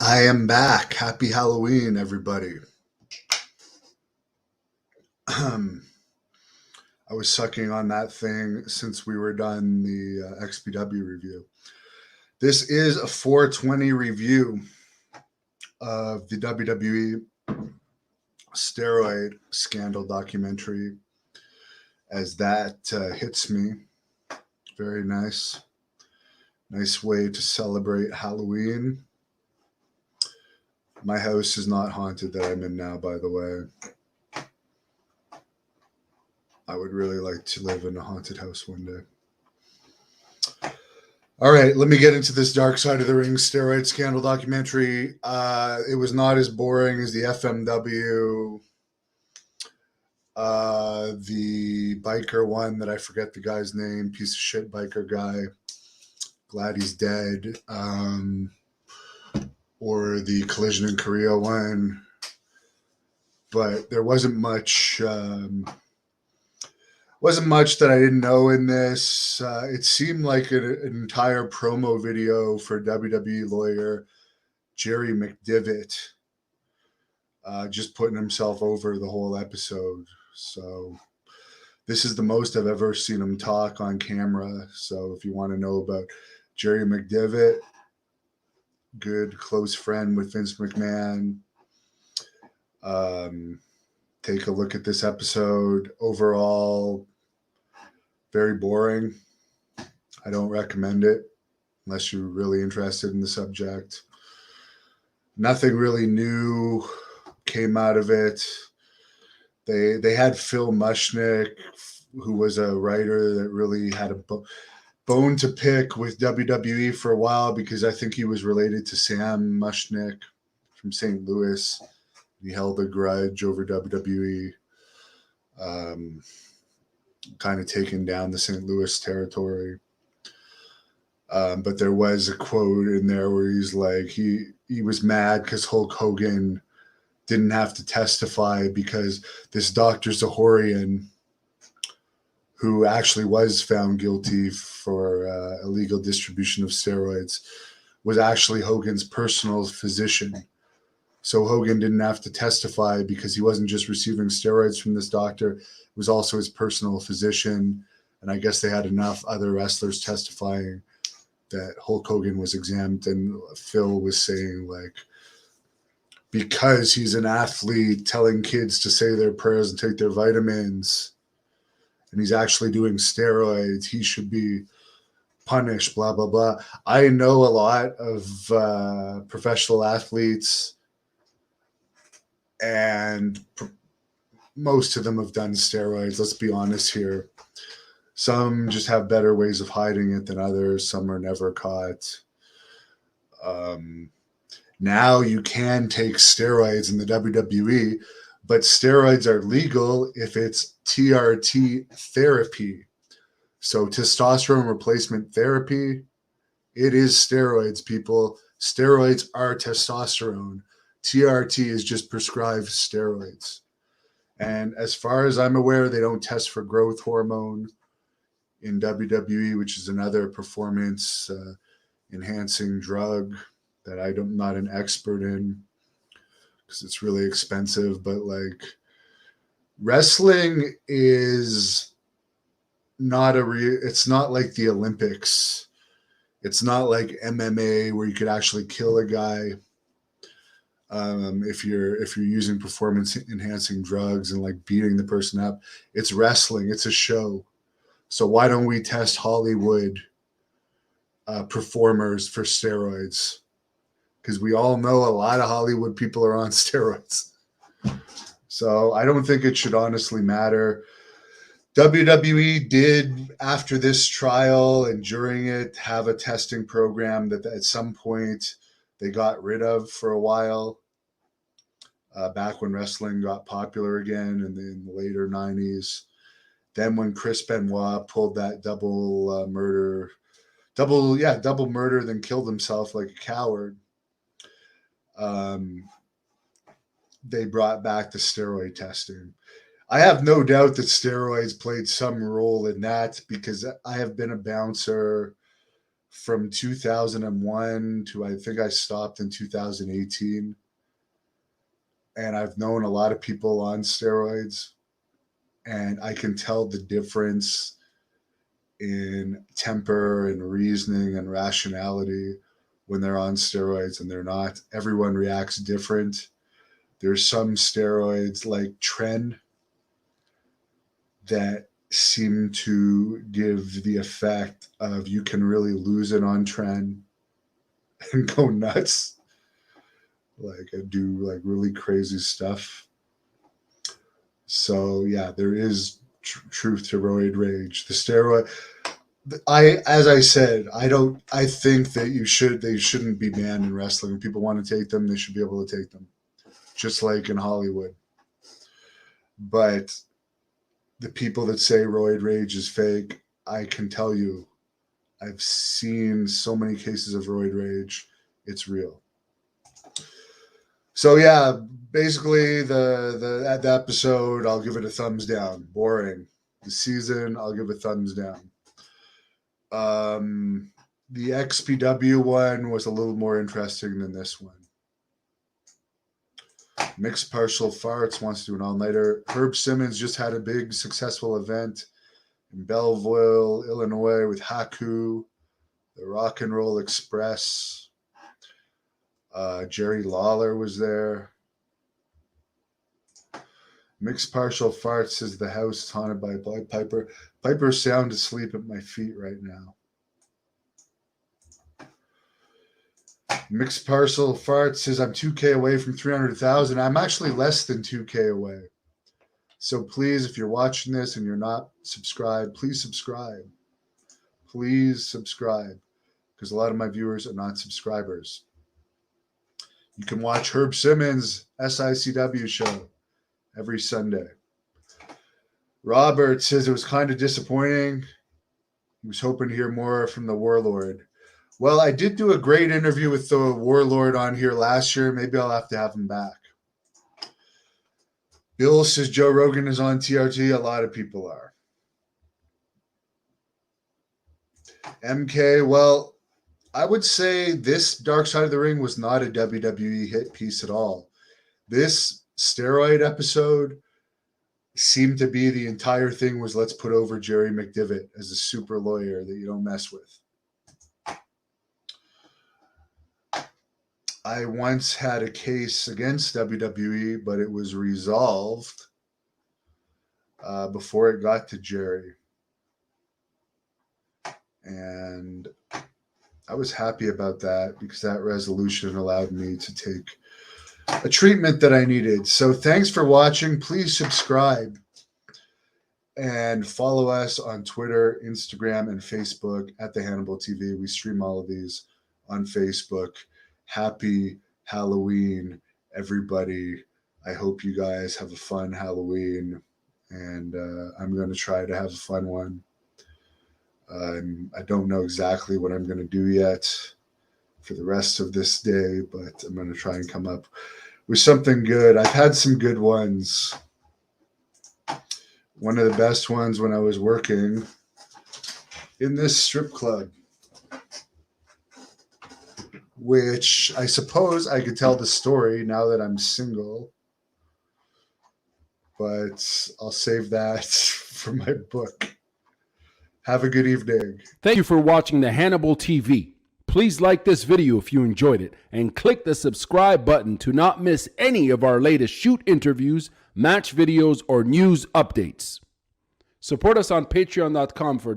I am back. Happy Halloween, everybody. I was sucking on that thing since we were done the XPW review. This is a 420 review of the WWE Steroid scandal documentary as that hits me. Very nice. Nice way to celebrate Halloween. My house is not haunted that I'm in now, by the way. I would really like to live in a haunted house one day. All right, let me get into this Dark Side of the Ring steroid scandal documentary. It was not as boring as the FMW, the biker one that I forget the guy's name, piece of shit biker guy. Glad he's dead. Or the Collision in Korea one. But there wasn't much that I didn't know in this. It seemed like an entire promo video for WWE lawyer Jerry McDivitt, just putting himself over the whole episode. So this is the most I've ever seen him talk on camera. So if you want to know about Jerry McDivitt, good close friend with Vince McMahon, take a look at this episode. Overall, very boring. I don't recommend it unless you're really interested in the subject. Nothing really new came out of it. They had Phil Mushnick, who was a writer that really had a bone to pick with WWE for a while because I think he was related to Sam Mushnick from St. Louis. He held a grudge over WWE, kind of taking down the St. Louis territory. But there was a quote in there where he's like, he was mad because Hulk Hogan didn't have to testify because this Dr. Zahorian, who actually was found guilty for illegal distribution of steroids, was actually Hogan's personal physician. So Hogan didn't have to testify because he wasn't just receiving steroids from this doctor, it was also his personal physician. And I guess they had enough other wrestlers testifying that Hulk Hogan was exempt. And Phil was saying, like, because he's an athlete telling kids to say their prayers and take their vitamins, and he's actually doing steroids, he should be punished, blah, blah, blah. I know a lot of professional athletes, and most of them have done steroids. Let's be honest here. Some just have better ways of hiding it than others. Some are never caught. Now you can take steroids in the WWE, but steroids are legal if it's TRT therapy. So testosterone replacement therapy, it is steroids, people. Steroids are testosterone. TRT is just prescribed steroids. And as far as I'm aware, they don't test for growth hormone in WWE, which is another performance enhancing drug that I'm not an expert in because it's really expensive. But like, wrestling is not it's not like the Olympics. It's not like MMA where you could actually kill a guy if you're using performance enhancing drugs and like beating the person up. It's wrestling. It's a show. So why don't we test Hollywood performers for steroids? Because we all know a lot of Hollywood people are on steroids. So I don't think it should honestly matter. WWE did, after this trial and during it, have a testing program that at some point they got rid of for a while, back when wrestling got popular again in the later 90s. Then when Chris Benoit pulled that double murder, then killed himself like a coward, they brought back the steroid testing. I have no doubt that steroids played some role in that because I have been a bouncer from 2001 to I think I stopped in 2018. And I've known a lot of people on steroids, and I can tell the difference in temper and reasoning and rationality when they're on steroids and they're not. Everyone reacts different. There's some steroids like Tren that seem to give the effect of you can really lose it on Tren and go nuts. Like I do like really crazy stuff. So yeah, there is truth to roid rage. The steroid, as I said, I think that they shouldn't be banned in wrestling. If people want to take them, they should be able to take them, just like in Hollywood. But the people that say roid rage is fake, I can tell you, I've seen so many cases of roid rage. It's real. So yeah, basically the episode, I'll give it a thumbs down. Boring. The season, I'll give a thumbs down. The XPW one was a little more interesting than this one. Mixed Partial Farts wants to do an all-nighter. Herb Simmons just had a big successful event in Belleville, Illinois with Haku, the Rock and Roll Express. Jerry Lawler was there. Mixed Partial Farts says the house is haunted by Pied Piper. Piper's sound asleep at my feet right now. Mixed Partial Farts says I'm 2K away from 300,000. I'm actually less than 2K away. So please, if you're watching this and you're not subscribed, please subscribe. Please subscribe, because a lot of my viewers are not subscribers. You can watch Herb Simmons' SICW show every Sunday. Robert says it was kind of disappointing. He was hoping to hear more from the Warlord. Well, I did do a great interview with the Warlord on here last year. Maybe I'll have to have him back. Bill says Joe Rogan is on TRT. A lot of people are. MK, well, I would say this Dark Side of the Ring was not a WWE hit piece at all. This steroid episode seemed to be the entire thing was let's put over Jerry McDivitt as a super lawyer that you don't mess with. I once had a case against WWE, but it was resolved before it got to Jerry. And I was happy about that because that resolution allowed me to take a treatment that I needed. So thanks for watching. Please subscribe and follow us on Twitter, Instagram, and Facebook at the Hannibal TV. We stream all of these on Facebook. Happy Halloween, everybody. I hope you guys have a fun Halloween, and I'm going to try to have a fun one. I don't know exactly what I'm going to do yet for the rest of this day, but I'm going to try and come up with something good. I've had some good ones. One of the best ones when I was working in this strip club, which I suppose I could tell the story now that I'm single, but I'll save that for my book. Have a good evening. Thank you for watching the Hannibal TV. Please like this video if you enjoyed it and click the subscribe button to not miss any of our latest shoot interviews, match videos, or news updates. Support us on patreon.com for